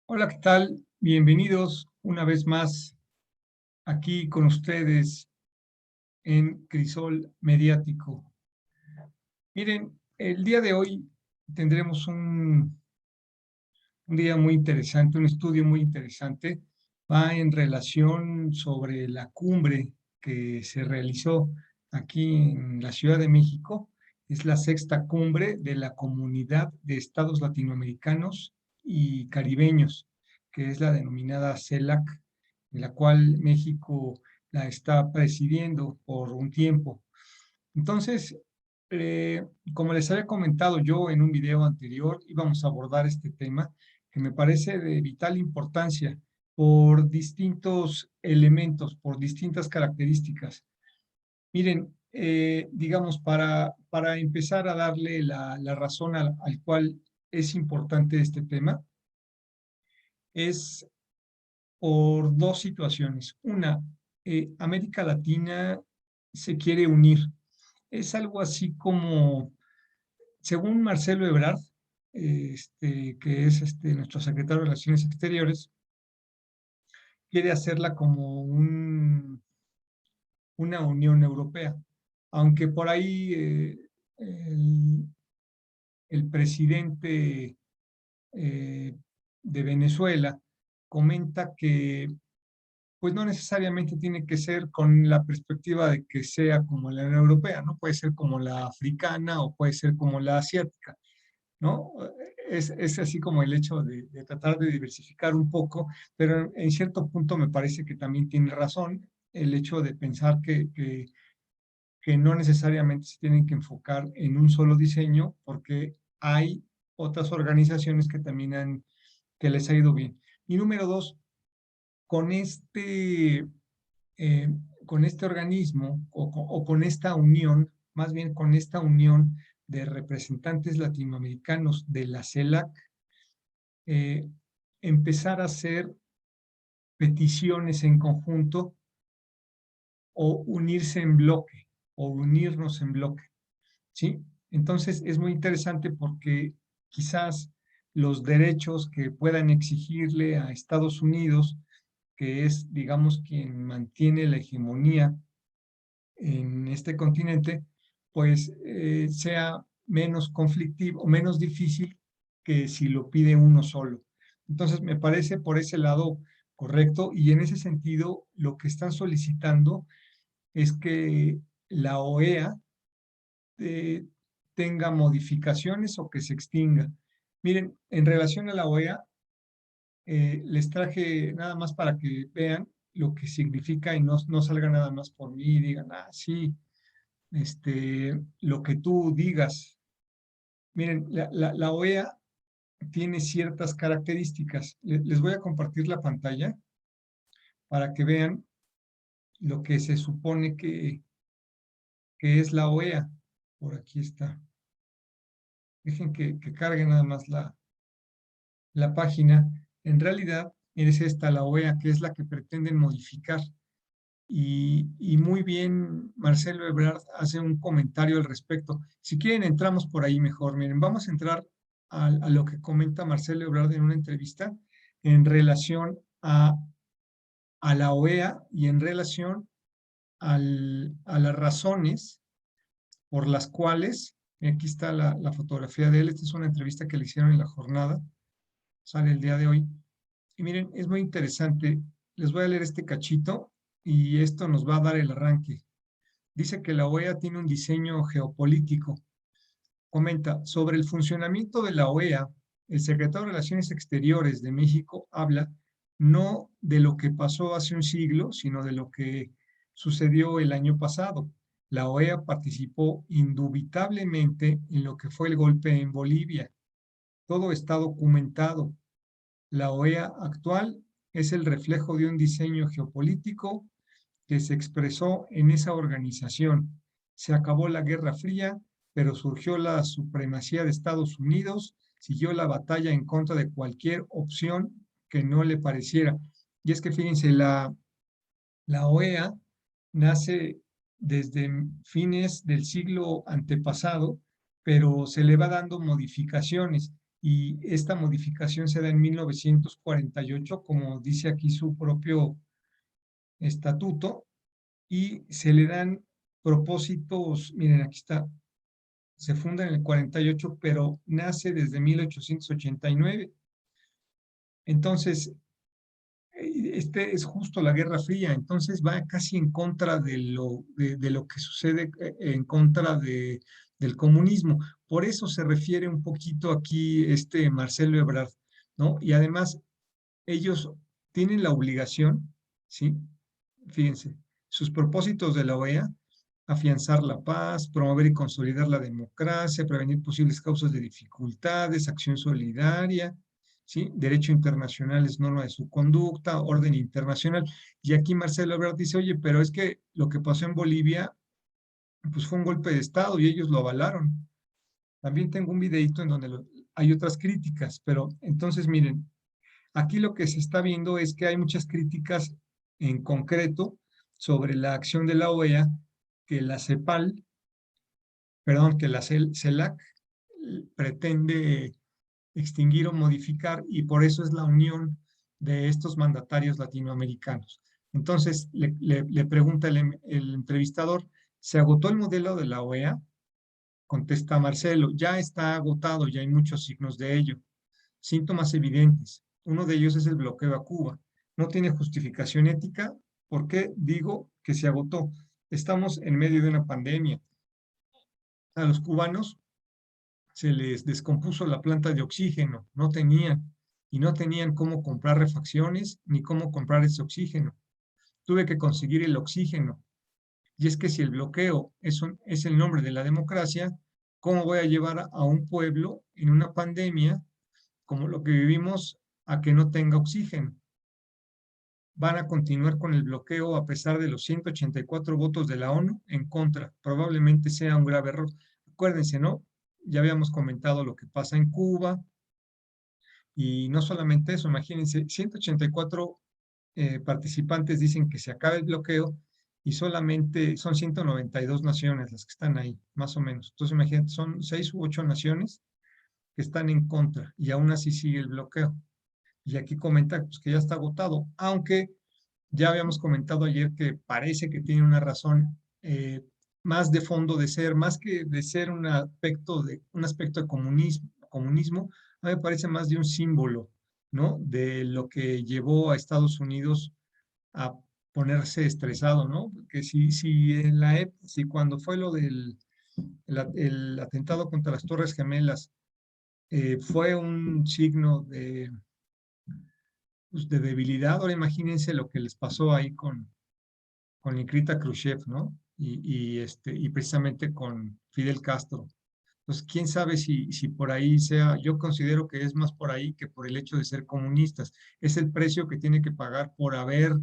Hola, ¿qué tal? Bienvenidos una vez más aquí con ustedes en Crisol Mediático. Miren, el día de hoy tendremos un día muy interesante, un estudio muy interesante. Va en relación sobre la cumbre que se realizó aquí en la Ciudad de México. Es la sexta cumbre de la Comunidad de Estados Latinoamericanos y Caribeños, que es la denominada CELAC, en la cual México la está presidiendo por un tiempo. Entonces, eh, como les había comentado yo en un video anterior, íbamos a abordar este tema que me parece de vital importancia por distintos elementos, por distintas características. Miren, digamos, para empezar a darle la razón al cual es importante este tema, es por dos situaciones. Una, América Latina se quiere unir. Es algo así como, según Marcelo Ebrard, que es nuestro secretario de Relaciones Exteriores, quiere hacerla como una Unión Europea, aunque por ahí el, el presidente eh, de Venezuela comenta que pues no necesariamente tiene que ser con la perspectiva de que sea como la Unión Europea, ¿no? Puede ser como la africana o puede ser como la asiática, ¿no? Es así como el hecho de tratar de diversificar un poco, pero en cierto punto me parece que también tiene razón el hecho de pensar que no necesariamente se tienen que enfocar en un solo diseño, porque hay otras organizaciones que también que les ha ido bien. Y número dos, con eh, con este organismo o con esta unión, más bien con esta unión de representantes latinoamericanos de la CELAC, eh, empezar a hacer peticiones en conjunto o unirse en bloque o unirnos en bloque, ¿sí? Entonces es muy interesante porque quizás los derechos que puedan exigirle a Estados Unidos, que es, digamos, quien mantiene la hegemonía en este continente, pues sea menos conflictivo o menos difícil que si lo pide uno solo. Entonces, me parece por ese lado correcto y en ese sentido lo que están solicitando es que la OEA eh, tenga modificaciones o que se extinga. Miren, en relación a la OEA, les traje nada más para que vean lo que significa y no salga nada más por mí y digan, ah, sí, lo que tú digas. Miren, la OEA tiene ciertas características. Les voy a compartir la pantalla para que vean lo que se supone que es la OEA. Por aquí está. Dejen que cargue nada más la página. En realidad, es esta la OEA, que es la que pretenden modificar. Y muy bien, Marcelo Ebrard hace un comentario al respecto. Si quieren, entramos por ahí mejor. Miren, vamos a entrar a lo que comenta Marcelo Ebrard en una entrevista en relación a la OEA y en relación a las razones por las cuales, aquí está la fotografía de él, esta es una entrevista que le hicieron en la jornada, sale el día de hoy. Y miren, es muy interesante. Les voy a leer este cachito y esto nos va a dar el arranque. Dice que la OEA tiene un diseño geopolítico. Comenta, sobre el funcionamiento de la OEA, el secretario de Relaciones Exteriores de México habla no de lo que pasó hace un siglo, sino de lo que sucedió el año pasado. La OEA participó indubitablemente en lo que fue el golpe en Bolivia. Todo está documentado. La OEA actual es el reflejo de un diseño geopolítico que se expresó en esa organización. Se acabó la Guerra Fría, pero surgió la supremacía de Estados Unidos, siguió la batalla en contra de cualquier opción que no le pareciera. Y es que fíjense, la OEA nace desde fines del siglo antepasado, pero se le va dando modificaciones. y esta modificación se da en 1948, como dice aquí su propio estatuto, y se le dan propósitos, miren, aquí está, se funda en el 48, pero nace desde 1889. Entonces, este es justo la Guerra Fría, entonces va casi en contra de lo que sucede, en contra del comunismo. Por eso se refiere un poquito aquí este Marcelo Ebrard, ¿no? Y además, ellos tienen la obligación, ¿sí? Fíjense, sus propósitos de la OEA: afianzar la paz, promover y consolidar la democracia, prevenir posibles causas de dificultades, acción solidaria, ¿sí? Derecho internacional es norma de su conducta, orden internacional. Y aquí Marcelo Ebrard dice, oye, pero es que lo que pasó en Bolivia, pues fue un golpe de Estado y ellos lo avalaron. También tengo un videito en donde hay otras críticas, pero entonces miren, aquí lo que se está viendo es que hay muchas críticas en concreto sobre la acción de la OEA, que la CEPAL, perdón, que la CELAC pretende extinguir o modificar, y por eso es la unión de estos mandatarios latinoamericanos. Entonces le pregunta el entrevistador, ¿se agotó el modelo de la OEA? Contesta Marcelo, ya está agotado, ya hay muchos signos de ello. Síntomas evidentes. Uno de ellos es el bloqueo a Cuba. No tiene justificación ética. ¿Por qué digo que se agotó? Estamos en medio de una pandemia. A los cubanos se les descompuso la planta de oxígeno, no tenían, y no tenían cómo comprar refacciones ni cómo comprar ese oxígeno. Tuve que conseguir el oxígeno. Y es que si el bloqueo es el nombre de la democracia, ¿cómo voy a llevar a un pueblo en una pandemia como lo que vivimos a que no tenga oxígeno? Van a continuar con el bloqueo a pesar de los 184 votos de la ONU en contra. Probablemente sea un grave error. Acuérdense, ¿no? Ya habíamos comentado lo que pasa en Cuba, y no solamente eso, imagínense, 184 participantes dicen que se acabe el bloqueo y solamente son 192 naciones las que están ahí, más o menos. Entonces, imagínate, son 6 u 8 naciones que están en contra y aún así sigue el bloqueo. Y aquí comenta pues, que ya está agotado, aunque ya habíamos comentado ayer que parece que tiene una razón más de fondo de ser, más que de ser un aspecto de comunismo, a mí me parece más de un símbolo, ¿no? De lo que llevó a Estados Unidos a ponerse estresado, ¿no? Porque si cuando fue lo del el atentado contra las Torres Gemelas fue un signo pues, de debilidad, ahora imagínense lo que les pasó ahí con Nikita Khrushchev, ¿no? Y precisamente con Fidel Castro. Pues quién sabe si por ahí sea, yo considero que es más por ahí que por el hecho de ser comunistas. Es el precio que tiene que pagar por haber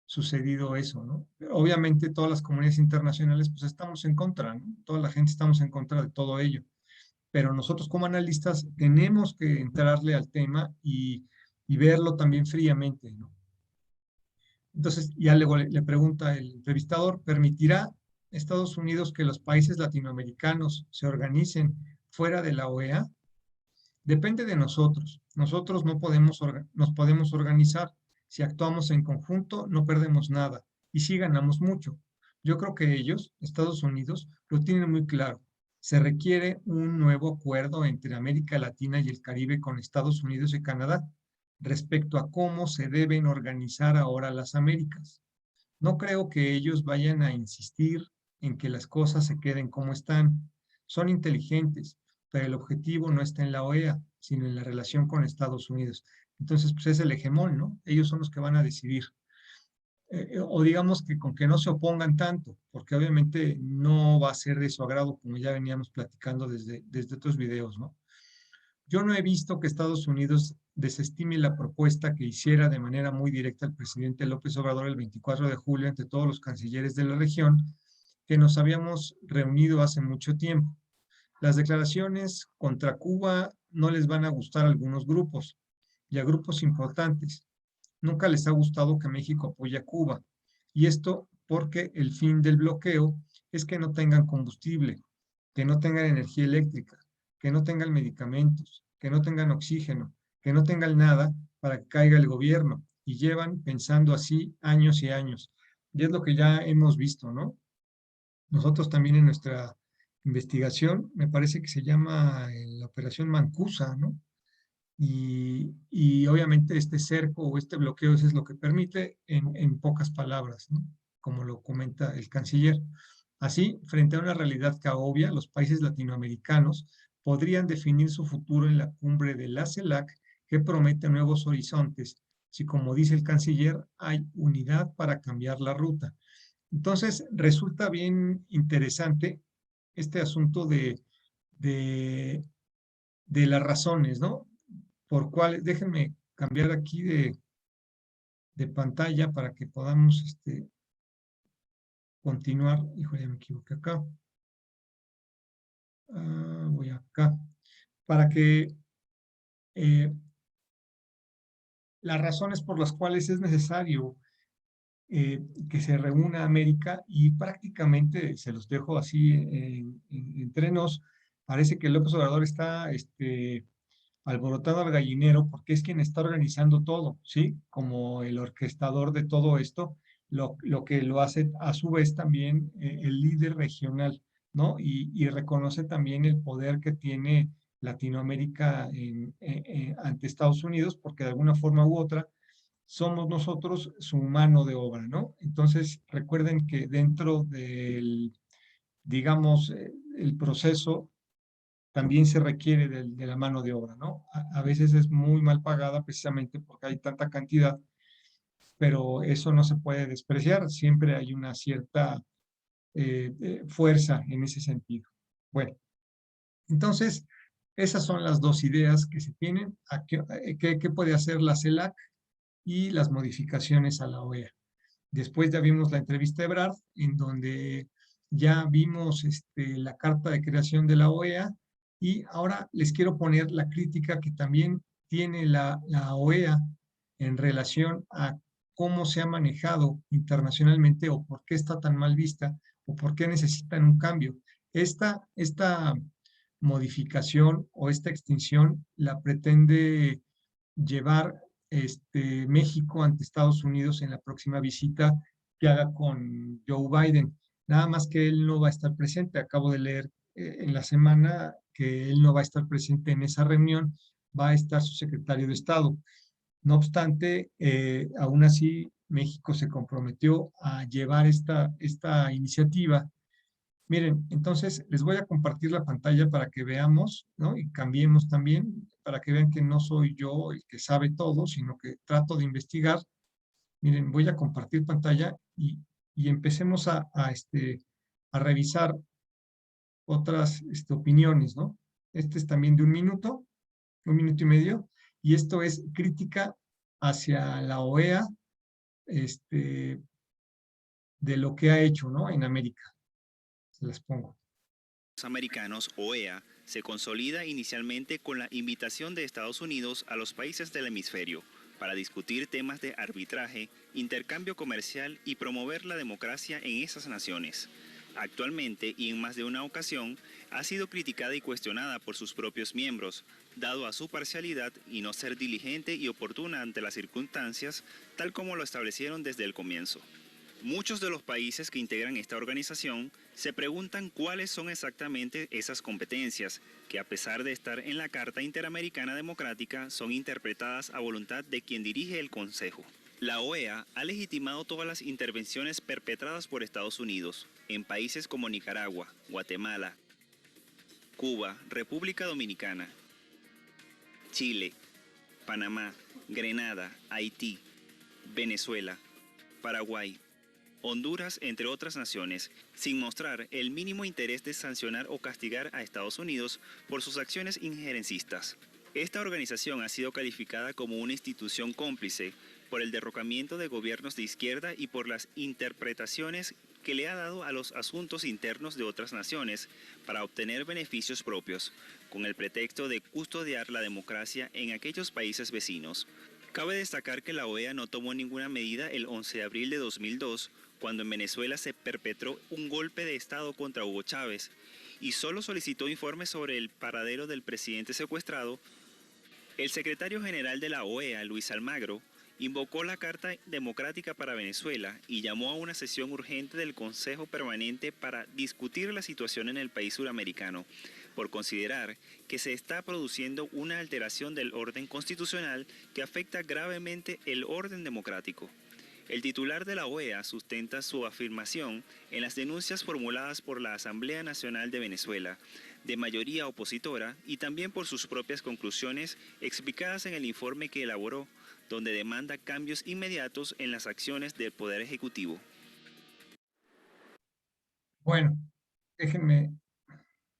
sucedido eso, ¿no? Obviamente todas las comunidades internacionales pues estamos en contra, ¿no? Toda la gente estamos en contra de todo ello, pero nosotros como analistas tenemos que entrarle al tema y verlo también fríamente, ¿no? Entonces, ya luego le pregunta el entrevistador, ¿permitirá Estados Unidos que los países latinoamericanos se organicen fuera de la OEA? Depende de nosotros. Nosotros no podemos, nos podemos organizar. Si actuamos en conjunto, no perdemos nada y sí ganamos mucho. Yo creo que ellos, Estados Unidos, lo tienen muy claro. Se requiere un nuevo acuerdo entre América Latina y el Caribe con Estados Unidos y Canadá respecto a cómo se deben organizar ahora las Américas. No creo que ellos vayan a insistir en que las cosas se queden como están. Son inteligentes, pero el objetivo no está en la OEA, sino en la relación con Estados Unidos. Entonces, pues es el hegemón, ¿no? Ellos son los que van a decidir. O digamos que con que no se opongan tanto, porque obviamente no va a ser de su agrado, como ya veníamos platicando desde otros videos, ¿no? Yo no he visto que Estados Unidos desestime la propuesta que hiciera de manera muy directa el presidente López Obrador el 24 de julio ante todos los cancilleres de la región, que nos habíamos reunido hace mucho tiempo. Las declaraciones contra Cuba no les van a gustar a algunos grupos y a grupos importantes. Nunca les ha gustado que México apoye a Cuba. Y esto porque el fin del bloqueo es que no tengan combustible, que no tengan energía eléctrica, que no tengan medicamentos, que no tengan oxígeno, que no tengan nada para que caiga el gobierno. Y llevan pensando así años y años. Y es lo que ya hemos visto, ¿no? Nosotros también en nuestra investigación, me parece que se llama la Operación Mancusa, ¿no? Y obviamente este cerco o este bloqueo eso es lo que permite en pocas palabras, ¿no? Como lo comenta el canciller. Así, frente a una realidad que obvia, los países latinoamericanos podrían definir su futuro en la cumbre de la CELAC que promete nuevos horizontes, si como dice el canciller, hay unidad para cambiar la ruta. Entonces, resulta bien interesante este asunto de, de las razones, ¿no? Por cuáles, déjenme cambiar aquí de pantalla para que podamos continuar. Híjole, ya me equivoqué acá. Voy acá. Para que las razones por las cuales es necesario que se reúna América y prácticamente se los dejo así entre nos. Parece que López Obrador está alborotado al gallinero porque es quien está organizando todo, ¿sí? Como el orquestador de todo esto, lo que lo hace a su vez también el líder regional, ¿no? Y reconoce también el poder que tiene Latinoamérica ante Estados Unidos, porque de alguna forma u otra somos nosotros su mano de obra, ¿no? Entonces, recuerden que dentro del, digamos, el proceso también se requiere de la mano de obra, ¿no? A veces es muy mal pagada precisamente porque hay tanta cantidad, pero eso no se puede despreciar, siempre hay una cierta fuerza en ese sentido. Bueno, entonces, esas son las dos ideas que se tienen. ¿Qué puede hacer la CELAC y las modificaciones a la OEA? Después ya vimos la entrevista de Ebrard, en donde ya vimos la carta de creación de la OEA y ahora les quiero poner la crítica que también tiene la OEA en relación a cómo se ha manejado internacionalmente o por qué está tan mal vista o por qué necesitan un cambio. Esta modificación o esta extinción la pretende llevar México ante Estados Unidos en la próxima visita que haga con Joe Biden. Nada más que él no va a estar presente. Acabo de leer en la semana que él no va a estar presente en esa reunión, va a estar su secretario de Estado. No obstante, aún así, México se comprometió a llevar esta iniciativa. Miren, entonces les voy a compartir la pantalla para que veamos, ¿no? Y cambiemos también, para que vean que no soy yo el que sabe todo, sino que trato de investigar. Miren, voy a compartir pantalla y empecemos a revisar otras opiniones, ¿no? Este es también de un minuto y medio, y esto es crítica hacia la OEA, de lo que ha hecho, ¿no? En América. Se las pongo. Americanos, OEA, se consolida inicialmente con la invitación de Estados Unidos a los países del hemisferio para discutir temas de arbitraje, intercambio comercial y promover la democracia en esas naciones. Actualmente, y en más de una ocasión, ha sido criticada y cuestionada por sus propios miembros, dado a su parcialidad y no ser diligente y oportuna ante las circunstancias, tal como lo establecieron desde el comienzo. Muchos de los países que integran esta organización se preguntan cuáles son exactamente esas competencias, que a pesar de estar en la Carta Interamericana Democrática, son interpretadas a voluntad de quien dirige el Consejo. La OEA ha legitimado todas las intervenciones perpetradas por Estados Unidos en países como Nicaragua, Guatemala, Cuba, República Dominicana, Chile, Panamá, Grenada, Haití, Venezuela, Paraguay, Honduras, entre otras naciones, sin mostrar el mínimo interés de sancionar o castigar a Estados Unidos por sus acciones injerencistas. Esta organización ha sido calificada como una institución cómplice por el derrocamiento de gobiernos de izquierda y por las interpretaciones que le ha dado a los asuntos internos de otras naciones para obtener beneficios propios, con el pretexto de custodiar la democracia en aquellos países vecinos. Cabe destacar que la OEA no tomó ninguna medida el 11 de abril de 2002, cuando en Venezuela se perpetró un golpe de Estado contra Hugo Chávez, y solo solicitó informes sobre el paradero del presidente secuestrado El secretario general de la OEA, Luis Almagro, invocó la Carta Democrática para Venezuela y llamó a una sesión urgente del Consejo Permanente para discutir la situación en el país suramericano, por considerar que se está produciendo una alteración del orden constitucional que afecta gravemente el orden democrático. El titular de la OEA sustenta su afirmación en las denuncias formuladas por la Asamblea Nacional de Venezuela, de mayoría opositora, y también por sus propias conclusiones explicadas en el informe que elaboró, donde demanda cambios inmediatos en las acciones del Poder Ejecutivo. Bueno, déjenme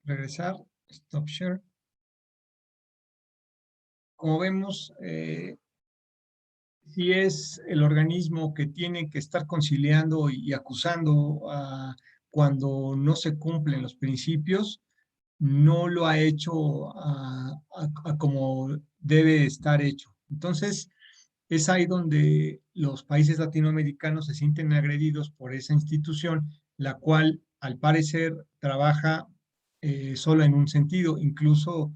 regresar. Stop share. Como vemos, si es el organismo que tiene que estar conciliando y acusando cuando no se cumplen los principios, no lo ha hecho a como debe estar hecho. Entonces, es ahí donde los países latinoamericanos se sienten agredidos por esa institución, la cual al parecer trabaja solo en un sentido. Incluso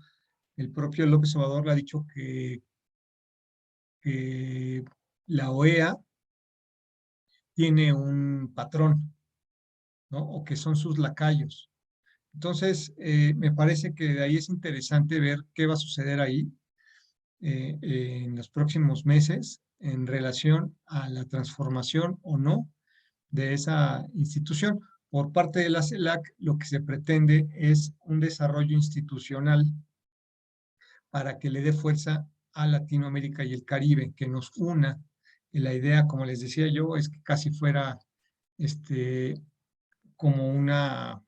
el propio López Obrador le ha dicho que la OEA tiene un patrón, ¿no? O que son sus lacayos. Entonces, me parece que de ahí es interesante ver qué va a suceder ahí en los próximos meses en relación a la transformación o no de esa institución. Por parte de la CELAC, lo que se pretende es un desarrollo institucional para que le dé fuerza a Latinoamérica y el Caribe, que nos una. Y la idea, como les decía yo, es que casi fuera como una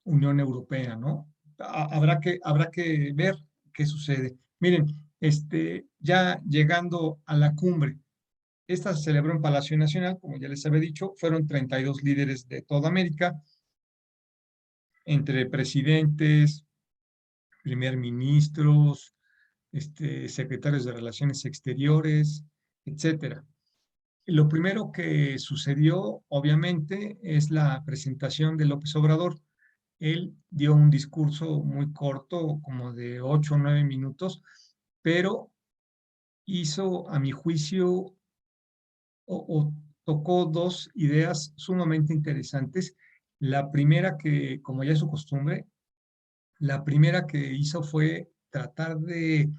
Unión Europea, ¿no? Habrá que ver qué sucede. Miren, ya llegando a la cumbre, esta se celebró en Palacio Nacional, como ya les había dicho, fueron 32 líderes de toda América, entre presidentes, primer ministros, secretarios de Relaciones Exteriores, etcétera. Lo primero que sucedió, obviamente, es la presentación de López Obrador. Él dio un discurso muy corto, como de 8 o 9 minutos, pero hizo, a mi juicio, o tocó dos ideas sumamente interesantes. La primera que, como ya es su costumbre, la primera que hizo fue tratar de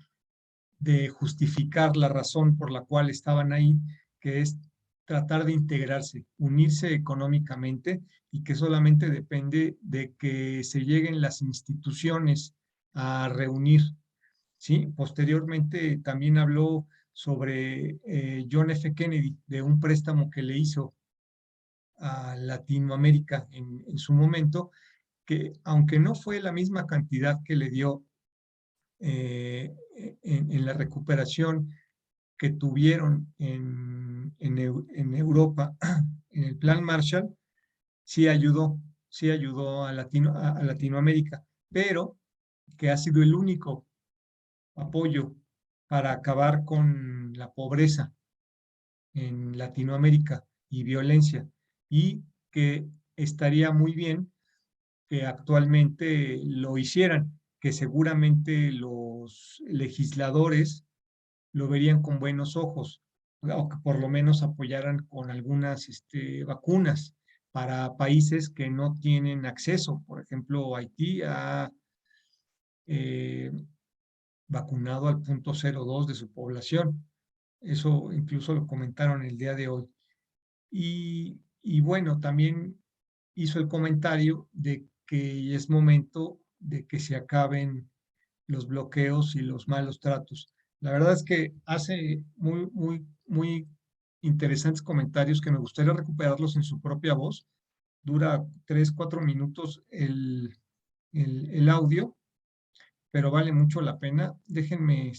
justificar la razón por la cual estaban ahí, que es tratar de integrarse, unirse económicamente y que solamente depende de que se lleguen las instituciones a reunir, ¿sí? Posteriormente también habló sobre John F. Kennedy, de un préstamo que le hizo a Latinoamérica en su momento, que aunque no fue la misma cantidad que le dio en la recuperación que tuvieron en Europa, en el Plan Marshall, sí ayudó a Latinoamérica, pero que ha sido el único apoyo para acabar con la pobreza en Latinoamérica y violencia, y que estaría muy bien que actualmente lo hicieran, que seguramente los legisladores lo verían con buenos ojos, o que por lo menos apoyaran con algunas vacunas para países que no tienen acceso. Por ejemplo, Haití ha eh, vacunado al 0.02 de su población. Eso incluso lo comentaron el día de hoy. Y bueno, también hizo el comentario de que es momento de que se acaben los bloqueos y los malos tratos. La verdad es que hace muy interesantes comentarios que me gustaría recuperarlos en su propia voz. Dura 3, 4 minutos el audio, pero vale mucho la pena. Déjenme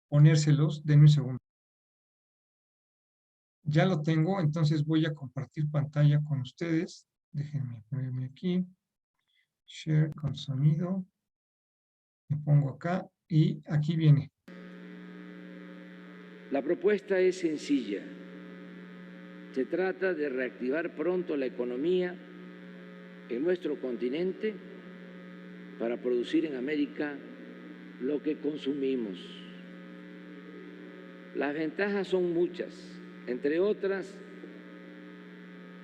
ponérselos, denme un segundo. Ya lo tengo, entonces voy a compartir pantalla con ustedes. Déjenme ponerme aquí. Share con sonido. Me pongo acá y aquí viene. La propuesta es sencilla. Se trata de reactivar pronto la economía en nuestro continente para producir en América lo que consumimos. Las ventajas son muchas, entre otras,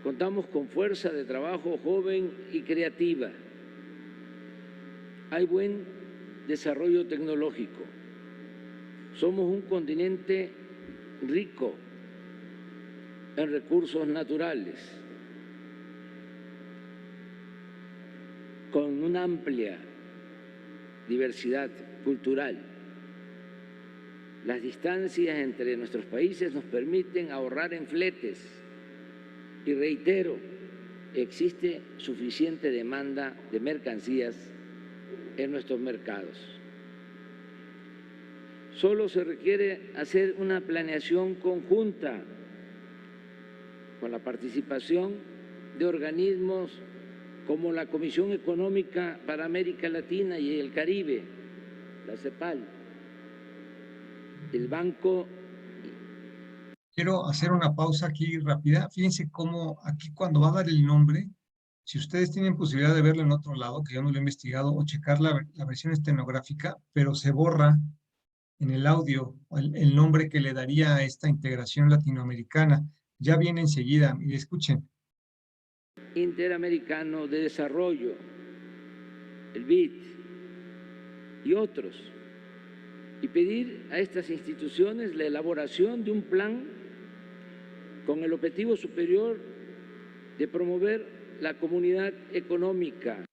contamos con fuerza de trabajo joven y creativa. Hay buen desarrollo tecnológico. Somos un continente rico en recursos naturales, con una amplia diversidad cultural. Las distancias entre nuestros países nos permiten ahorrar en fletes y reitero, existe suficiente demanda de mercancías en nuestros mercados. Solo se requiere hacer una planeación conjunta con la participación de organismos como la Comisión Económica para América Latina y el Caribe, la CEPAL, el Banco. Quiero hacer una pausa aquí rápida. Fíjense cómo aquí cuando va a dar el nombre, si ustedes tienen posibilidad de verlo en otro lado, que yo no lo he investigado, o checar la versión estenográfica, pero se borra en el audio el nombre que le daría a esta integración latinoamericana. Ya viene enseguida, y escuchen. Interamericano de Desarrollo, el BID y otros, y pedir a estas instituciones la elaboración de un plan con el objetivo superior de promover la comunidad económica.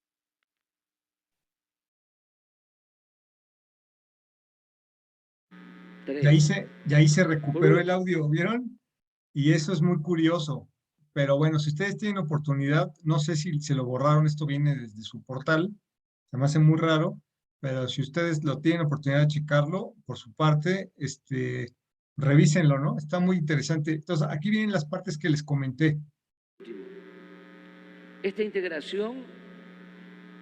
Y ahí se recuperó el audio, ¿vieron? Y eso es muy curioso. Pero bueno, si ustedes tienen oportunidad, no sé si se lo borraron, esto viene desde su portal, se me hace muy raro, pero si ustedes lo tienen oportunidad de checarlo, por su parte, revísenlo, ¿no? Está muy interesante. Entonces, aquí vienen las partes que les comenté. Esta integración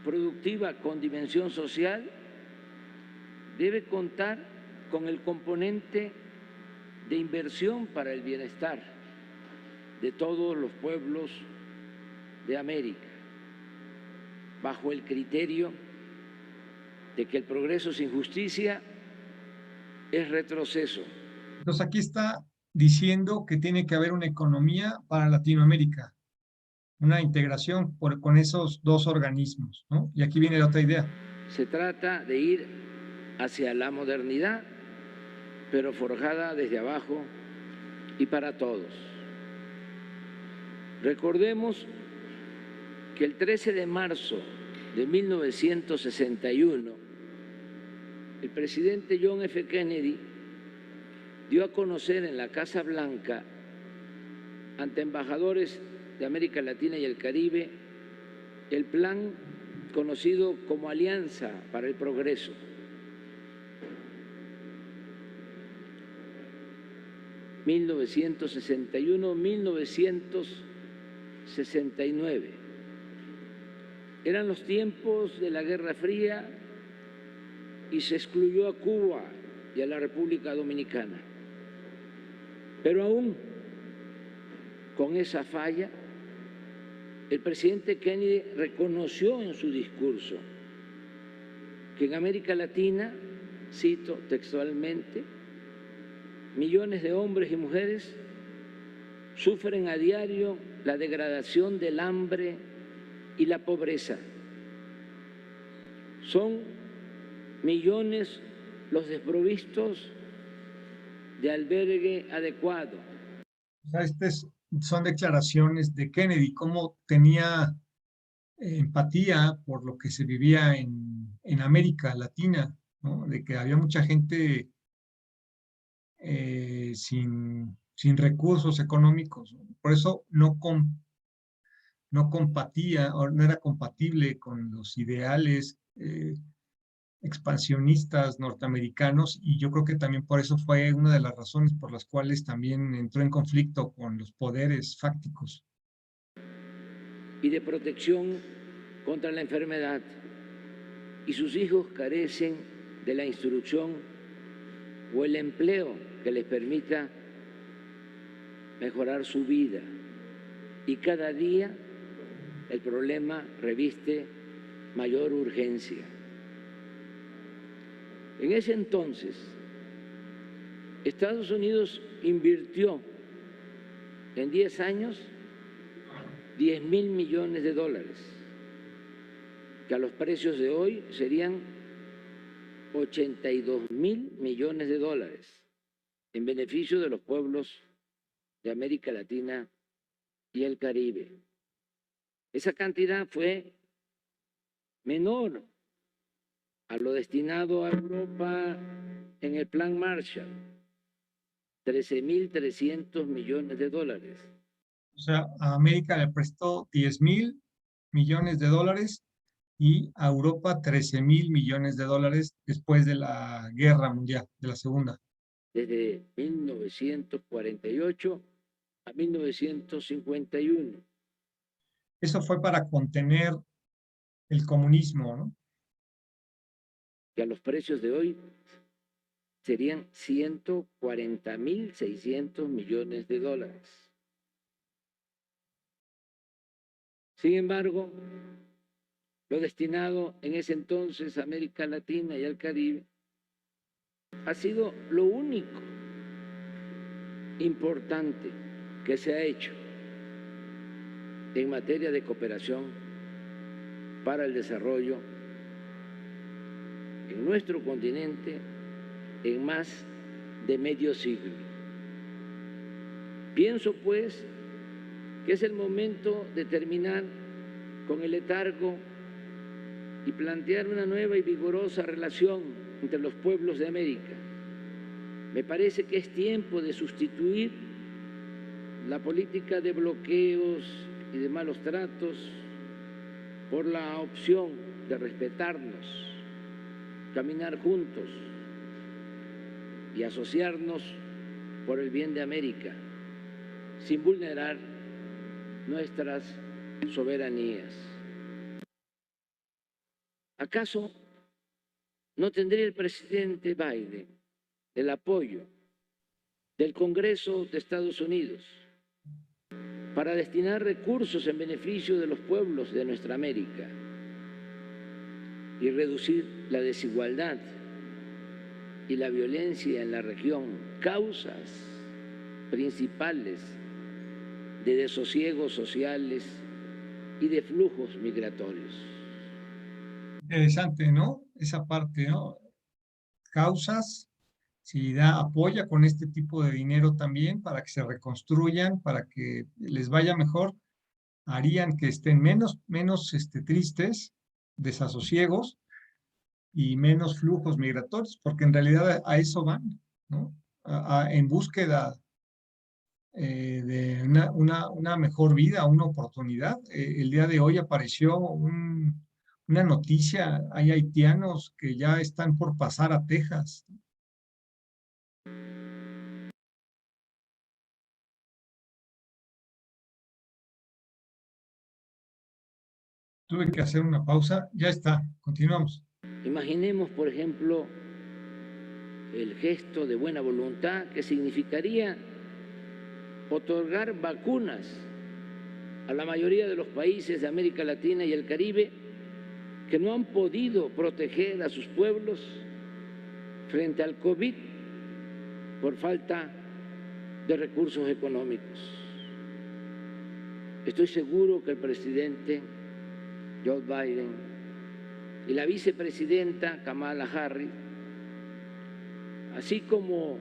productiva con dimensión social debe contar con el componente de inversión para el bienestar de todos los pueblos de América, bajo el criterio de que el progreso sin justicia es retroceso. Entonces, aquí está diciendo que tiene que haber una economía para Latinoamérica, una integración con esos dos organismos, ¿no? Y aquí viene la otra idea. Se trata de ir hacia la modernidad, pero forjada desde abajo y para todos. Recordemos que el 13 de marzo de 1961, el presidente John F. Kennedy dio a conocer en la Casa Blanca, ante embajadores de América Latina y el Caribe, el plan conocido como Alianza para el Progreso. (1961-1969). Eran los tiempos de la Guerra Fría y se excluyó a Cuba y a la República Dominicana. Pero aún con esa falla, el presidente Kennedy reconoció en su discurso que en América Latina, cito textualmente, millones de hombres y mujeres sufren a diario la degradación del hambre y la pobreza. Son millones los desprovistos de albergue adecuado. Son declaraciones de Kennedy, cómo tenía empatía por lo que se vivía en América Latina, ¿no? De que había mucha gente sin recursos económicos. Por eso no compatía o no era compatible con los ideales expansionistas norteamericanos, y yo creo que también por eso fue una de las razones por las cuales también entró en conflicto con los poderes fácticos. Y de protección contra la enfermedad, y sus hijos carecen de la instrucción o el empleo que les permita mejorar su vida. Y cada día el problema reviste mayor urgencia. En ese entonces, Estados Unidos invirtió en 10 años 10.000 millones de dólares, que a los precios de hoy serían 82.000 millones de dólares en beneficio de los pueblos de América Latina y el Caribe. Esa cantidad fue menor a lo destinado a Europa en el Plan Marshall, 13.300 millones de dólares. O sea, a América le prestó 10.000 millones de dólares y a Europa 13.000 millones de dólares después de la Guerra Mundial, de la Segunda. Desde 1948 a 1951. Eso fue para contener el comunismo, ¿no? Que a los precios de hoy serían 140.600 millones de dólares. Sin embargo, lo destinado en ese entonces a América Latina y al Caribe ha sido lo único importante que se ha hecho en materia de cooperación para el desarrollo en nuestro continente en más de medio siglo. Pienso, pues, que es el momento de terminar con el letargo y plantear una nueva y vigorosa relación entre los pueblos de América. Me parece que es tiempo de sustituir la política de bloqueos y de malos tratos por la opción de respetarnos, caminar juntos y asociarnos por el bien de América, sin vulnerar nuestras soberanías. ¿Acaso no tendría el presidente Biden el apoyo del Congreso de Estados Unidos para destinar recursos en beneficio de los pueblos de nuestra América y reducir la desigualdad y la violencia en la región, causas principales de desosiegos sociales y de flujos migratorios? Interesante, ¿no? Esa parte, ¿no? Causas, si apoya con este tipo de dinero también para que se reconstruyan, para que les vaya mejor, harían que estén menos tristes, desasosiegos y menos flujos migratorios, porque en realidad a eso van, ¿no? En búsqueda de una mejor vida, una oportunidad. El día de hoy apareció una noticia, hay haitianos que ya están por pasar a Texas. Tuve que hacer una pausa, ya está, continuamos. Imaginemos, por ejemplo, el gesto de buena voluntad que significaría otorgar vacunas a la mayoría de los países de América Latina y el Caribe que no han podido proteger a sus pueblos frente al COVID por falta de recursos económicos. Estoy seguro que el presidente Joe Biden y la vicepresidenta Kamala Harris, así como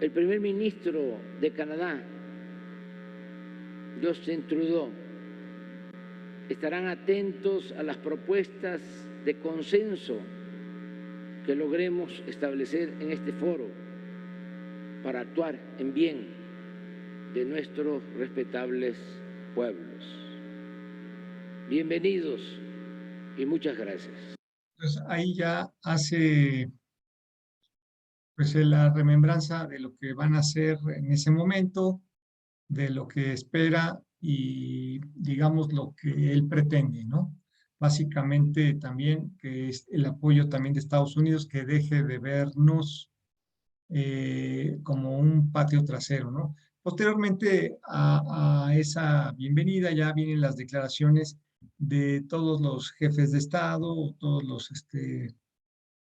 el primer ministro de Canadá, Justin Trudeau, estarán atentos a las propuestas de consenso que logremos establecer en este foro para actuar en bien de nuestros respetables pueblos. Bienvenidos y muchas gracias. Entonces ahí ya hace pues la remembranza de lo que van a hacer en ese momento, de lo que espera y digamos lo que él pretende, ¿no? Básicamente también que es el apoyo también de Estados Unidos, que deje de vernos como un patio trasero, ¿no? Posteriormente a esa bienvenida ya vienen las declaraciones de todos los jefes de Estado, todos los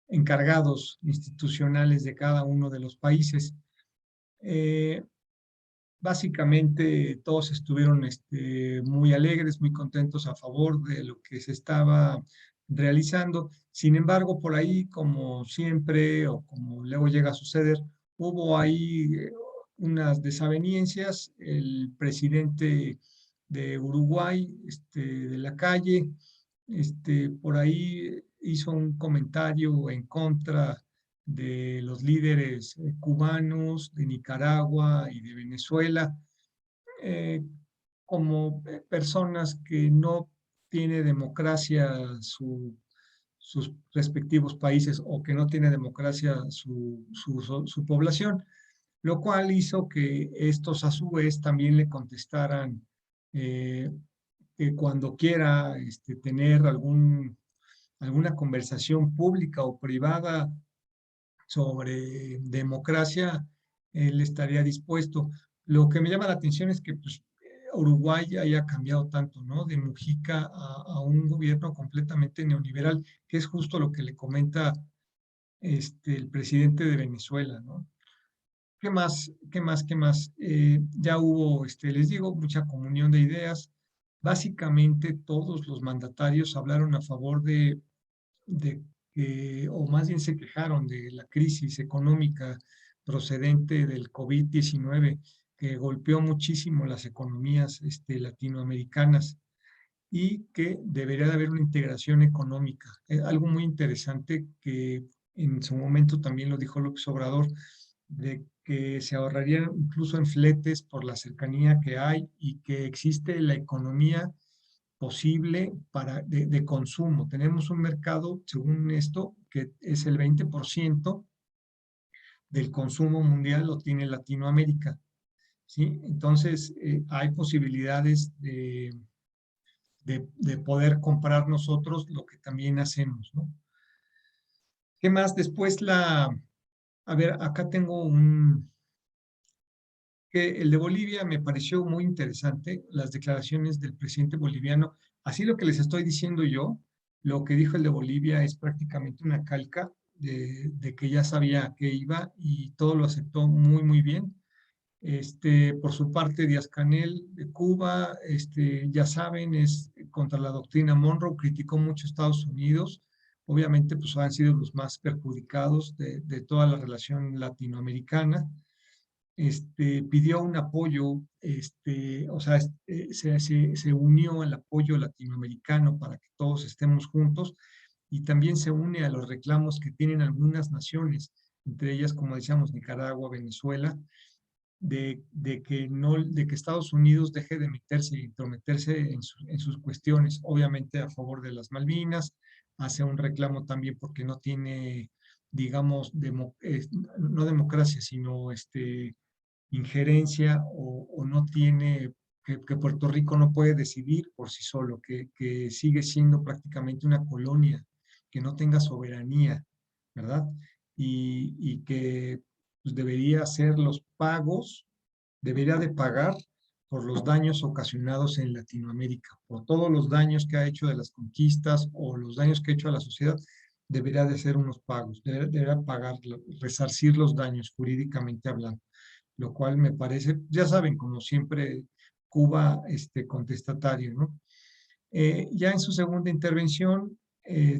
encargados institucionales de cada uno de los países. Básicamente todos estuvieron muy alegres, muy contentos a favor de lo que se estaba realizando. Sin embargo, por ahí, como siempre o como luego llega a suceder, hubo ahí unas desavenencias. El presidente de Uruguay, de la calle, por ahí hizo un comentario en contra de los líderes cubanos, de Nicaragua y de Venezuela, eh, como personas que no tiene democracia sus respectivos países o que no tiene democracia su población, lo cual hizo que estos a su vez también le contestaran que cuando quiera tener alguna conversación pública o privada sobre democracia, él estaría dispuesto. Lo que me llama la atención es que pues, Uruguay haya cambiado tanto, ¿no? De Mujica a un gobierno completamente neoliberal, que es justo lo que le comenta el presidente de Venezuela, ¿no? ¿Qué más? ¿Qué más? ¿Qué más? Ya hubo, les digo, mucha comunión de ideas. Básicamente todos los mandatarios hablaron a favor de que, o más bien se quejaron de la crisis económica procedente del COVID-19, que golpeó muchísimo las economías latinoamericanas y que debería de haber una integración económica. Algo muy interesante que en su momento también lo dijo López Obrador, de que se ahorrarían incluso en fletes por la cercanía que hay y que existe la economía posible de consumo. Tenemos un mercado, según esto, que es el 20% del consumo mundial lo tiene Latinoamérica, ¿sí? Entonces, hay posibilidades de poder comprar nosotros lo que también hacemos, ¿no? ¿Qué más? Después a ver, acá tengo que el de Bolivia me pareció muy interesante, las declaraciones del presidente boliviano. Así lo que les estoy diciendo yo, lo que dijo el de Bolivia es prácticamente una calca de que ya sabía a qué iba y todo lo aceptó muy, muy bien. Por su parte, Díaz-Canel de Cuba, ya saben, es contra la doctrina Monroe, criticó mucho a Estados Unidos. Obviamente, pues han sido los más perjudicados de toda la relación latinoamericana. Pidió un apoyo, o sea, se unió al apoyo latinoamericano para que todos estemos juntos y también se une a los reclamos que tienen algunas naciones, entre ellas, como decíamos, Nicaragua, Venezuela, de que Estados Unidos deje de meterse y intrometerse en sus cuestiones, obviamente a favor de las Malvinas, hace un reclamo también porque no tiene, digamos, no democracia, sino injerencia o no tiene, que Puerto Rico no puede decidir por sí solo, que sigue siendo prácticamente una colonia, que no tenga soberanía, ¿verdad? Y que pues, debería hacer los pagos, debería de pagar por los daños ocasionados en Latinoamérica, por todos los daños que ha hecho de las conquistas o los daños que ha hecho a la sociedad, debería de hacer unos pagos, debería pagar, resarcir los daños jurídicamente hablando, lo cual me parece, ya saben, como siempre, Cuba contestatario, ¿no? Ya en su segunda intervención,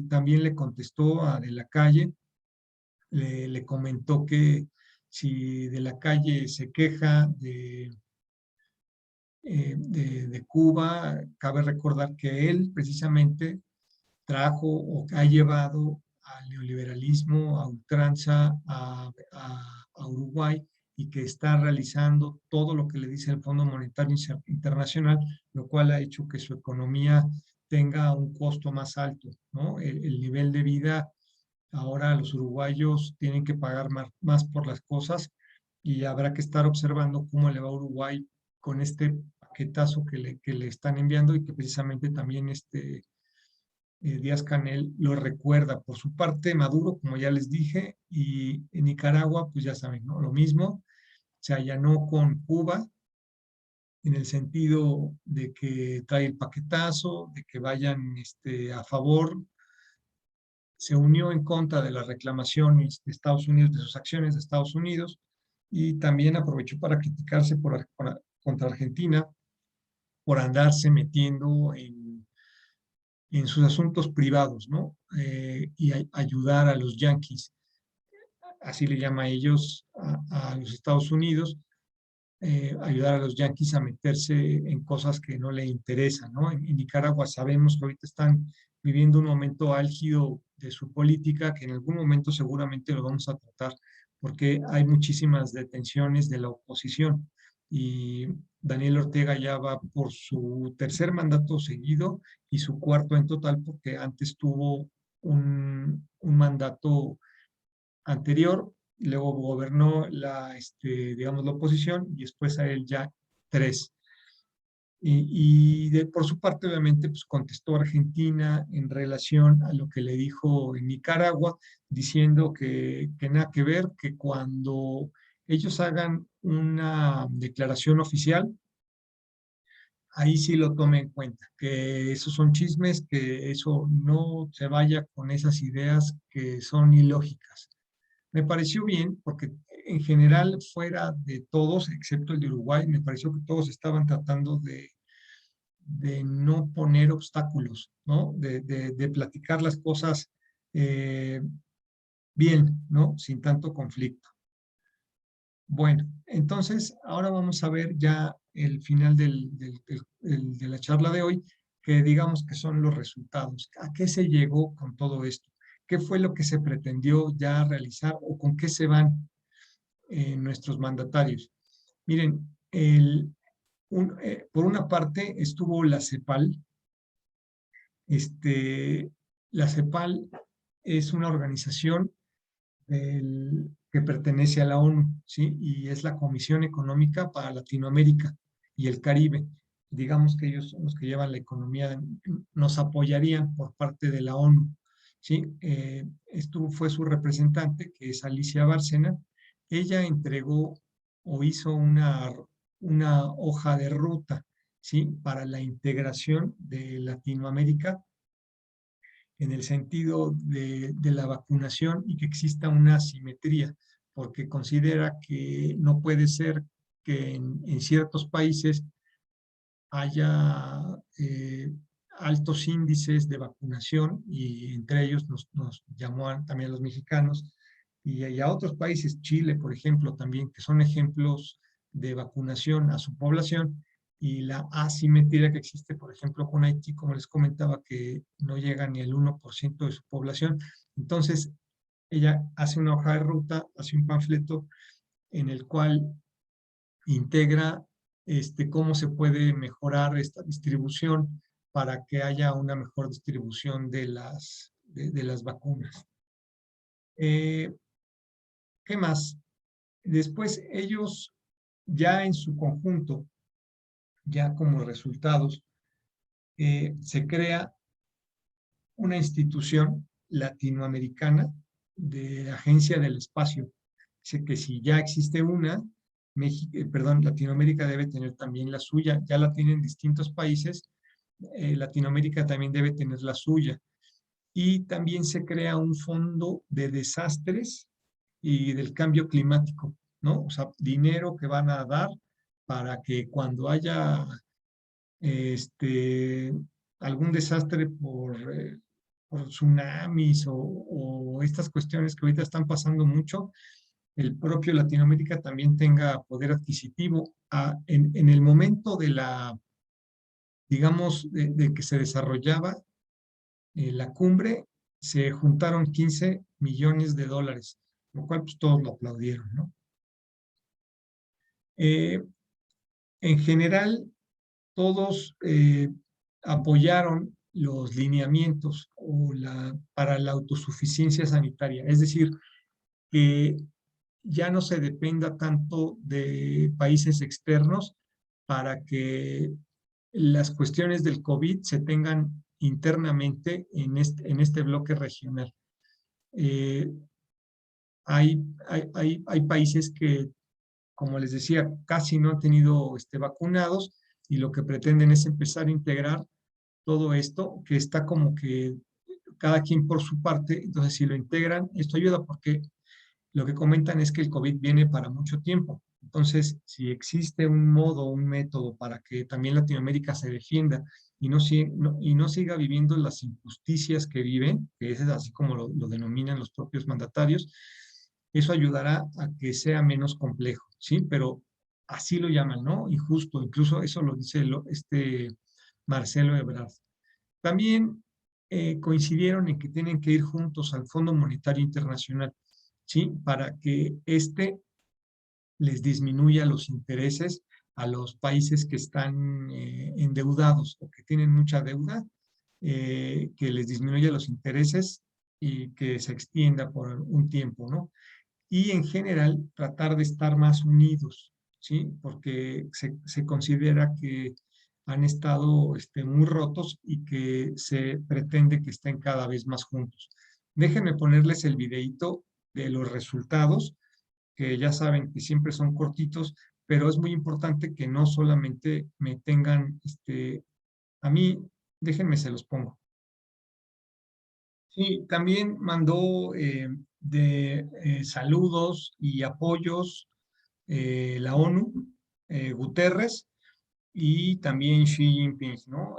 también le contestó a De la Calle, le comentó que si De la Calle se queja de Cuba, cabe recordar que él precisamente trajo o ha llevado al neoliberalismo a ultranza a Uruguay y que está realizando todo lo que le dice el Fondo Monetario Internacional, lo cual ha hecho que su economía tenga un costo más alto, ¿no? El nivel de vida, ahora los uruguayos tienen que pagar más por las cosas y habrá que estar observando cómo le va a Uruguay con este paquetazo que le están enviando y que precisamente también Díaz-Canel lo recuerda. Por su parte, Maduro, como ya les dije, y en Nicaragua, pues ya saben, ¿no? Lo mismo, se allanó con Cuba en el sentido de que trae el paquetazo, de que vayan a favor. Se unió en contra de las reclamaciones de Estados Unidos, de sus acciones de Estados Unidos, y también aprovechó para criticarse contra Argentina por andarse metiendo en sus asuntos privados, ¿no? Y ayudar a los yanquis, así le llama a ellos, a los Estados Unidos, ayudar a los yanquis a meterse en cosas que no le interesan, ¿no? En Nicaragua sabemos que ahorita están viviendo un momento álgido de su política, que en algún momento seguramente lo vamos a tratar, porque hay muchísimas detenciones de la oposición y Daniel Ortega ya va por su tercer mandato seguido y su cuarto en total, porque antes tuvo un mandato anterior, y luego gobernó digamos, la oposición, y después a él ya 3. Por su parte, obviamente, pues contestó Argentina en relación a lo que le dijo en Nicaragua, diciendo que nada que ver, que cuando ellos hagan una declaración oficial, ahí sí lo tome en cuenta, que esos son chismes, que eso no se vaya con esas ideas que son ilógicas. Me pareció bien porque en general fuera de todos, excepto el de Uruguay, me pareció que todos estaban tratando de no poner obstáculos, ¿no? De platicar las cosas bien, ¿no? Sin tanto conflicto. Bueno, entonces ahora vamos a ver ya el final de la charla de hoy, que digamos que son los resultados. ¿A qué se llegó con todo esto? ¿Qué fue lo que se pretendió ya realizar o con qué se van nuestros mandatarios? Miren, por una parte estuvo la CEPAL. La CEPAL es una organización que pertenece a la ONU, ¿sí? Y es la Comisión Económica para Latinoamérica y el Caribe. Digamos que ellos son los que llevan la economía, nos apoyarían por parte de la ONU, ¿sí? Esto fue su representante, que es Alicia Bárcena. Ella entregó o hizo una hoja de ruta, ¿sí? Para la integración de Latinoamérica en el sentido de la vacunación y que exista una asimetría, porque considera que no puede ser que en ciertos países haya altos índices de vacunación, y entre ellos nos llamó también a los mexicanos y a otros países, Chile, por ejemplo, también, que son ejemplos de vacunación a su población, y la asimetría que existe, por ejemplo, con Haití, como les comentaba, que no llega ni al 1% de su población. Entonces, ella hace una hoja de ruta, hace un panfleto en el cual integra cómo se puede mejorar esta distribución para que haya una mejor distribución de las vacunas. ¿Qué más? Después ellos ya en su conjunto, ya como resultados, se crea una institución latinoamericana de Agencia del Espacio. Dice que si ya existe una, Latinoamérica debe tener también la suya. Ya la tienen distintos países, Latinoamérica también debe tener la suya. Y también se crea un fondo de desastres y del cambio climático, ¿no? O sea, dinero que van a dar para que cuando haya algún desastre por tsunamis o estas cuestiones que ahorita están pasando mucho, el propio Latinoamérica también tenga poder adquisitivo. En el momento digamos, de que se desarrollaba la cumbre, se juntaron 15 millones de dólares, lo cual pues todos lo aplaudieron, ¿no? En general, todos apoyaron los lineamientos para la autosuficiencia sanitaria, es decir, que ya no se dependa tanto de países externos para que las cuestiones del COVID se tengan internamente en este bloque regional. Hay países que como les decía, casi no han tenido vacunados y lo que pretenden es empezar a integrar todo esto, que está como que cada quien por su parte. Entonces, si lo integran, esto ayuda porque lo que comentan es que el COVID viene para mucho tiempo. Entonces, si existe un modo, un método para que también Latinoamérica se defienda y no siga viviendo las injusticias que viven, que es así como lo denominan los propios mandatarios, eso ayudará a que sea menos complejo, ¿sí? Pero así lo llaman, ¿no? Injusto, incluso eso lo dice Marcelo Ebrard. También coincidieron en que tienen que ir juntos al Fondo Monetario Internacional, ¿sí? Para que les disminuya los intereses a los países que están endeudados o que tienen mucha deuda, que les disminuya los intereses y que se extienda por un tiempo, ¿no? Y en general tratar de estar más unidos, ¿sí? Porque se considera que han estado muy rotos y que se pretende que estén cada vez más juntos. Déjenme ponerles el videíto de los resultados, que ya saben que siempre son cortitos, pero es muy importante que no solamente me tengan a mí. Déjenme se los pongo. Sí, también mandó saludos y apoyos la ONU, Guterres, y también Xi Jinping, ¿no?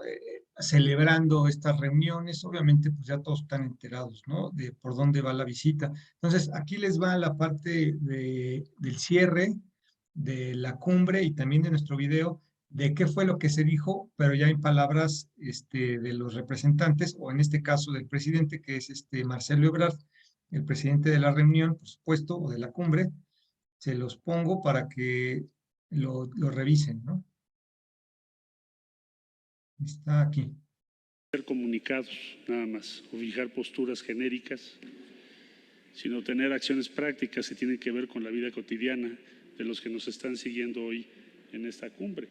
Celebrando estas reuniones. Obviamente, pues ya todos están enterados, ¿no? De por dónde va la visita. Entonces, aquí les va la parte del cierre de la cumbre y también de nuestro video de qué fue lo que se dijo, pero ya en palabras de los representantes, o en este caso del presidente, que es Marcelo Ebrard, el presidente de la reunión, por supuesto, o de la cumbre. Se los pongo para que lo revisen, ¿no? Está aquí. Ser comunicados nada más o fijar posturas genéricas, sino tener acciones prácticas que tienen que ver con la vida cotidiana de los que nos están siguiendo hoy en esta cumbre.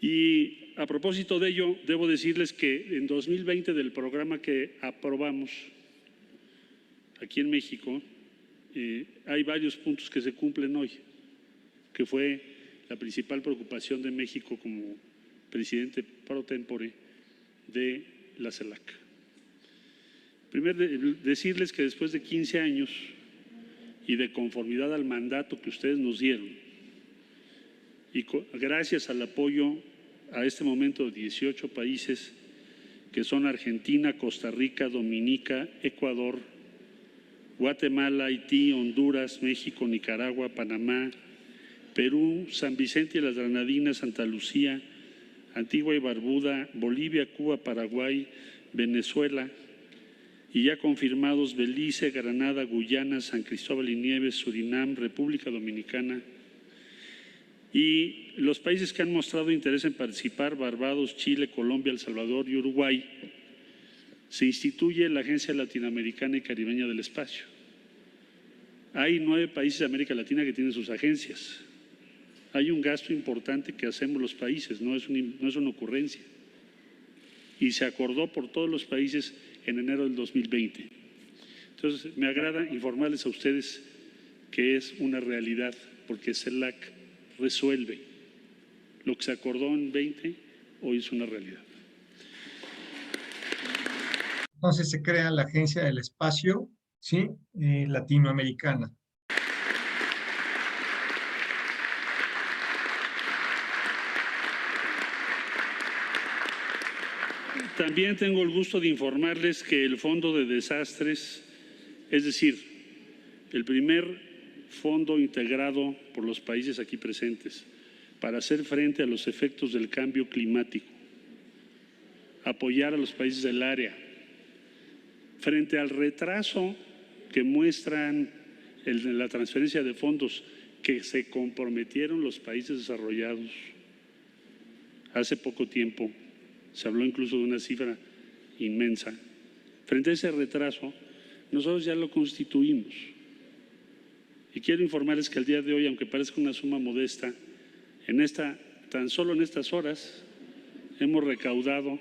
Y a propósito de ello, debo decirles que en 2020 del programa que aprobamos aquí en México, hay varios puntos que se cumplen hoy, que fue la principal preocupación de México como presidente pro tempore de la CELAC. Primero, decirles que después de 15 años y de conformidad al mandato que ustedes nos dieron, y gracias al apoyo a este momento de 18 países, que son Argentina, Costa Rica, Dominica, Ecuador, Guatemala, Haití, Honduras, México, Nicaragua, Panamá, Perú, San Vicente y las Granadinas, Santa Lucía, Antigua y Barbuda, Bolivia, Cuba, Paraguay, Venezuela, y ya confirmados Belice, Granada, Guyana, San Cristóbal y Nieves, Surinam, República Dominicana, y los países que han mostrado interés en participar, Barbados, Chile, Colombia, El Salvador y Uruguay. Se instituye la Agencia Latinoamericana y Caribeña del Espacio. Hay 9 países de América Latina que tienen sus agencias. Hay un gasto importante que hacemos los países, no es una ocurrencia. Y se acordó por todos los países en enero del 2020. Entonces, me agrada informarles a ustedes que es una realidad, porque CELAC resuelve. Lo que se acordó en 20, hoy es una realidad. Entonces se crea la Agencia del Espacio, ¿sí? Latinoamericana. También tengo el gusto de informarles que el Fondo de Desastres, es decir, el primer fondo integrado por los países aquí presentes para hacer frente a los efectos del cambio climático, apoyar a los países del área, frente al retraso que muestran la transferencia de fondos que se comprometieron los países desarrollados hace poco tiempo. Se habló incluso de una cifra inmensa. Frente a ese retraso, nosotros ya lo constituimos. Y quiero informarles que al día de hoy, aunque parezca una suma modesta, tan solo en estas horas hemos recaudado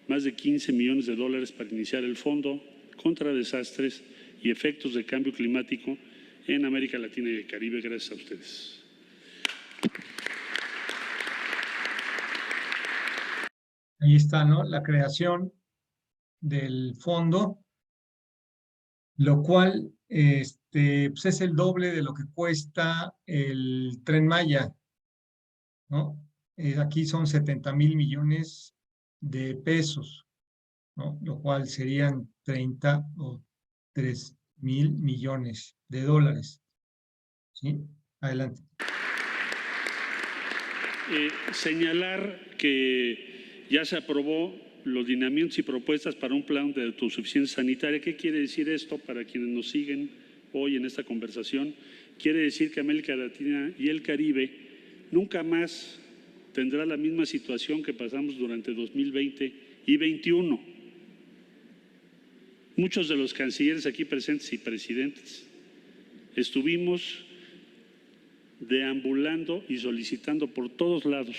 más de 15 millones de dólares para iniciar el Fondo contra Desastres y Efectos de Cambio Climático en América Latina y el Caribe. Gracias a ustedes. Ahí está, ¿no? La creación del fondo, lo cual pues es el doble de lo que cuesta el Tren Maya, ¿no? Aquí son 70,000 millones de pesos, ¿no? Lo cual serían 30 o 3,000 millones de dólares. ¿Sí? Adelante. Señalar que ya se aprobó los lineamientos y propuestas para un plan de autosuficiencia sanitaria. ¿Qué quiere decir esto para quienes nos siguen hoy en esta conversación? Quiere decir que América Latina y el Caribe nunca más tendrá la misma situación que pasamos durante 2020 y 2021. Muchos de los cancilleres aquí presentes y presidentes estuvimos deambulando y solicitando por todos lados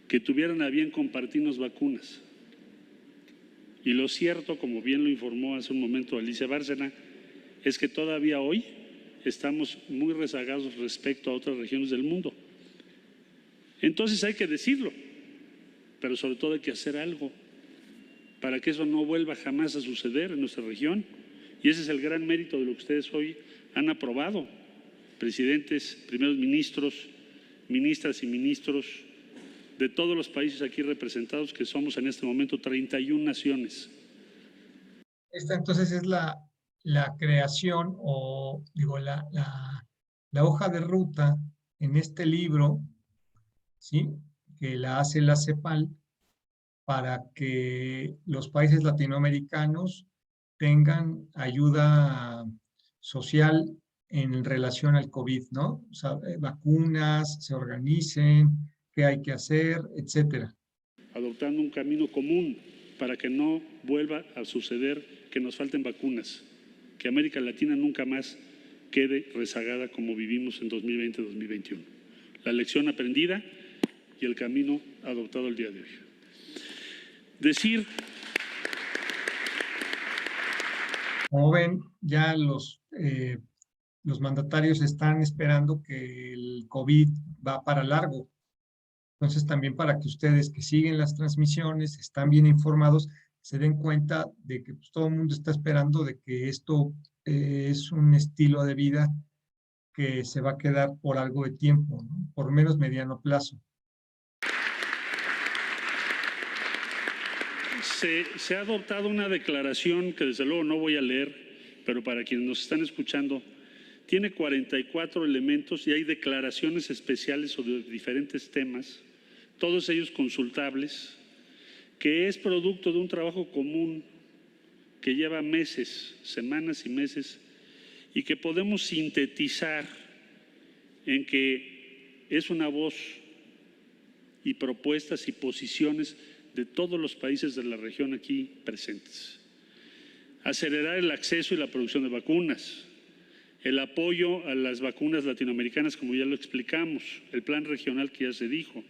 que tuvieran a bien compartirnos vacunas. Y lo cierto, como bien lo informó hace un momento Alicia Bárcena, es que todavía hoy estamos muy rezagados respecto a otras regiones del mundo. Entonces hay que decirlo, pero sobre todo hay que hacer algo para que eso no vuelva jamás a suceder en nuestra región. Y ese es el gran mérito de lo que ustedes hoy han aprobado, presidentes, primeros ministros, ministras y ministros de todos los países aquí representados, que somos en este momento 31 naciones. Esta entonces es la creación o digo la hoja de ruta en este libro, ¿sí? Que la hace la CEPAL para que los países latinoamericanos tengan ayuda social en relación al COVID, ¿no? O sea, vacunas, se organicen, qué hay que hacer, etcétera. Adoptando un camino común para que no vuelva a suceder que nos falten vacunas, que América Latina nunca más quede rezagada como vivimos en 2020-2021. La lección aprendida y el camino adoptado el día de hoy. Decir. Como ven, ya los mandatarios están esperando que el COVID va para largo. Entonces, también para que ustedes que siguen las transmisiones, están bien informados, se den cuenta de que pues, todo el mundo está esperando de que esto es un estilo de vida que se va a quedar por algo de tiempo, ¿no? Por menos mediano plazo. Se ha adoptado una declaración que desde luego no voy a leer, pero para quienes nos están escuchando, tiene 44 elementos y hay declaraciones especiales sobre diferentes temas, todos ellos consultables, que es producto de un trabajo común que lleva meses, semanas y meses, y que podemos sintetizar en que es una voz y propuestas y posiciones de todos los países de la región aquí presentes. Acelerar el acceso y la producción de vacunas, el apoyo a las vacunas latinoamericanas, como ya lo explicamos, el plan regional que ya se dijo,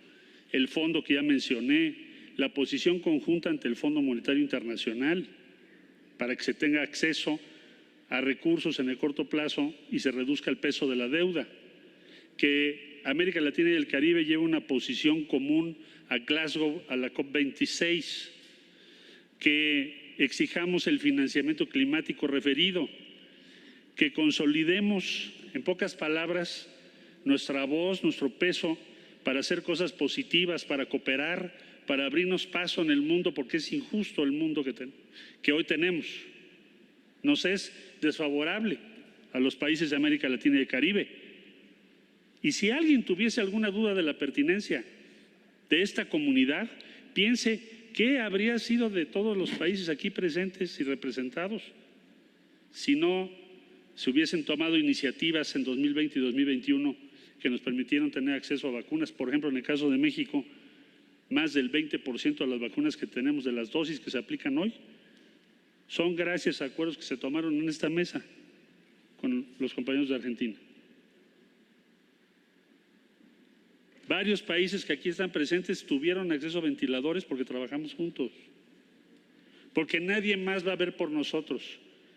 el fondo que ya mencioné, la posición conjunta ante el Fondo Monetario Internacional para que se tenga acceso a recursos en el corto plazo y se reduzca el peso de la deuda, que América Latina y el Caribe lleve una posición común a Glasgow, a la COP26, que exijamos el financiamiento climático referido, que consolidemos, en pocas palabras, nuestra voz, nuestro peso para hacer cosas positivas, para cooperar, para abrirnos paso en el mundo, porque es injusto el mundo que hoy tenemos. Nos es desfavorable a los países de América Latina y el Caribe. Y si alguien tuviese alguna duda de la pertinencia de esta comunidad, piense qué habría sido de todos los países aquí presentes y representados si no se hubiesen tomado iniciativas en 2020 y 2021 que nos permitieron tener acceso a vacunas. Por ejemplo, en el caso de México, más del 20% de las vacunas que tenemos, de las dosis que se aplican hoy, son gracias a acuerdos que se tomaron en esta mesa con los compañeros de Argentina. Varios países que aquí están presentes tuvieron acceso a ventiladores porque trabajamos juntos, porque nadie más va a ver por nosotros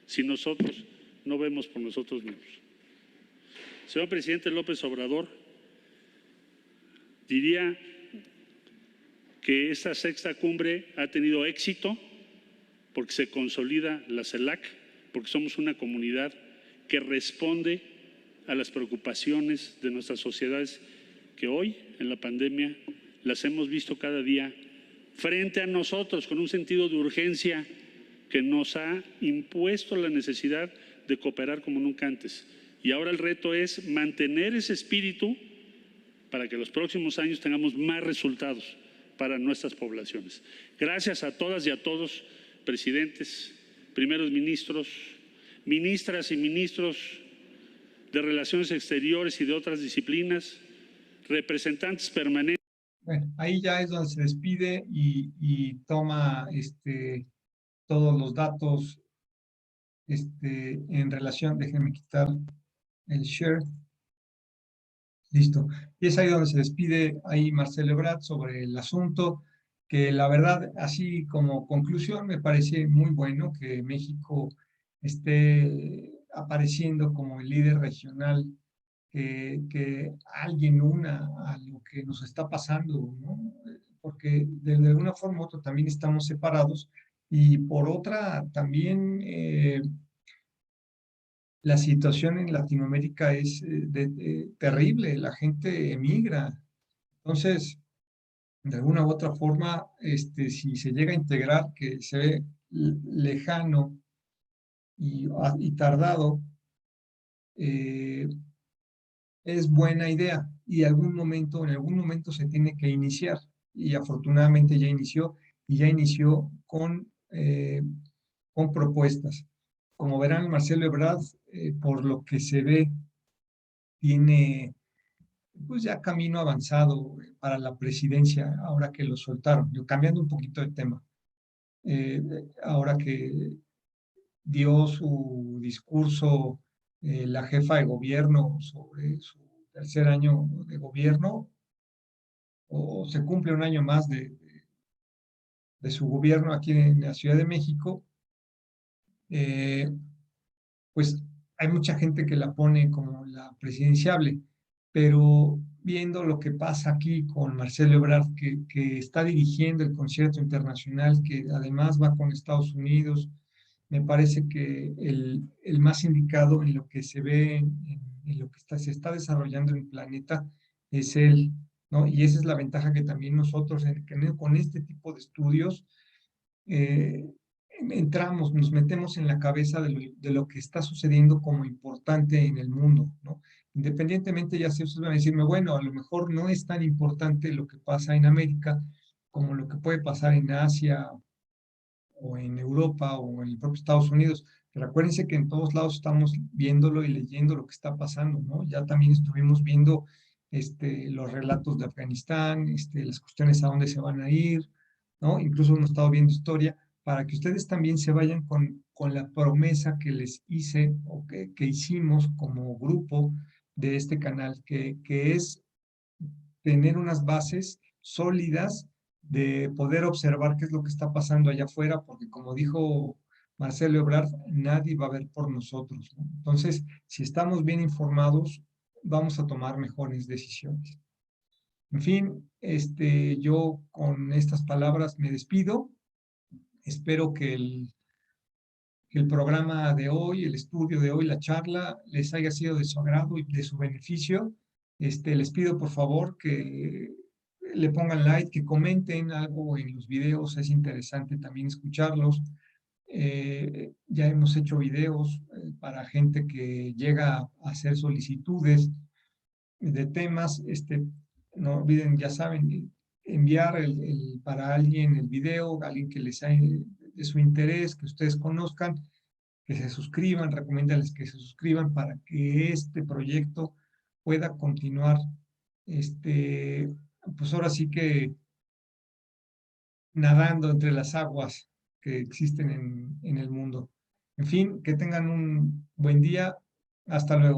si nosotros no vemos por nosotros mismos. Señor presidente López Obrador, diría que esta sexta cumbre ha tenido éxito porque se consolida la CELAC, porque somos una comunidad que responde a las preocupaciones de nuestras sociedades que hoy, en la pandemia, las hemos visto cada día frente a nosotros con un sentido de urgencia que nos ha impuesto la necesidad de cooperar como nunca antes. Y ahora el reto es mantener ese espíritu para que los próximos años tengamos más resultados para nuestras poblaciones. Gracias a todas y a todos, presidentes, primeros ministros, ministras y ministros de Relaciones Exteriores y de otras disciplinas, representantes permanentes. Bueno, ahí ya es donde se despide y toma todos los datos en relación, déjenme quitar el share. Listo. Y es ahí donde se despide ahí Marcelo Ebrard sobre el asunto, que la verdad, así como conclusión, me parece muy bueno que México esté apareciendo como el líder regional, que alguien una a lo que nos está pasando, ¿no? Porque de alguna forma u otra también estamos separados y por otra también la situación en Latinoamérica es terrible, la gente emigra. Entonces, de alguna u otra forma, si se llega a integrar, que se ve lejano y tardado, es buena idea y en algún momento se tiene que iniciar y afortunadamente ya inició y ya inició con propuestas. Como verán, Marcelo Ebrard, por lo que se ve, tiene pues ya camino avanzado para la presidencia ahora que lo soltaron. Yo, cambiando un poquito de tema, ahora que dio su discurso la jefa de gobierno sobre su tercer año de gobierno, o se cumple un año más de su gobierno aquí en la Ciudad de México, pues hay mucha gente que la pone como la presidenciable, pero viendo lo que pasa aquí con Marcelo Ebrard, que está dirigiendo el concierto internacional, que además va con Estados Unidos, me parece que el más indicado en lo que se ve, en lo que se está desarrollando en el planeta, es él, ¿no? Y esa es la ventaja que también nosotros, con este tipo de estudios, eh, entramos, nos metemos en la cabeza de lo que está sucediendo como importante en el mundo, ¿no? Independientemente, ya sé, ustedes van a decirme, bueno, a lo mejor no es tan importante lo que pasa en América como lo que puede pasar en Asia o en Europa o en el propio Estados Unidos, pero acuérdense que en todos lados estamos viéndolo y leyendo lo que está pasando, ¿no? Ya también estuvimos viendo los relatos de Afganistán, las cuestiones a dónde se van a ir, ¿no? Incluso hemos estado viendo historia para que ustedes también se vayan con la promesa que les hice o que hicimos como grupo de este canal, que es tener unas bases sólidas de poder observar qué es lo que está pasando allá afuera, porque como dijo Marcelo Ebrard, nadie va a ver por nosotros, ¿no? Entonces, si estamos bien informados, vamos a tomar mejores decisiones. En fin, yo con estas palabras me despido. Espero que el programa de hoy, el estudio de hoy, la charla, les haya sido de su agrado y de su beneficio. Les pido por favor que le pongan like, que comenten algo en los videos, es interesante también escucharlos. Ya hemos hecho videos para gente que llega a hacer solicitudes de temas. No olviden, ya saben, enviar para alguien el video, alguien que les sea de su interés, que ustedes conozcan, que se suscriban, recomiéndales que se suscriban para que este proyecto pueda continuar, pues ahora sí que nadando entre las aguas que existen en el mundo. En fin, que tengan un buen día. Hasta luego.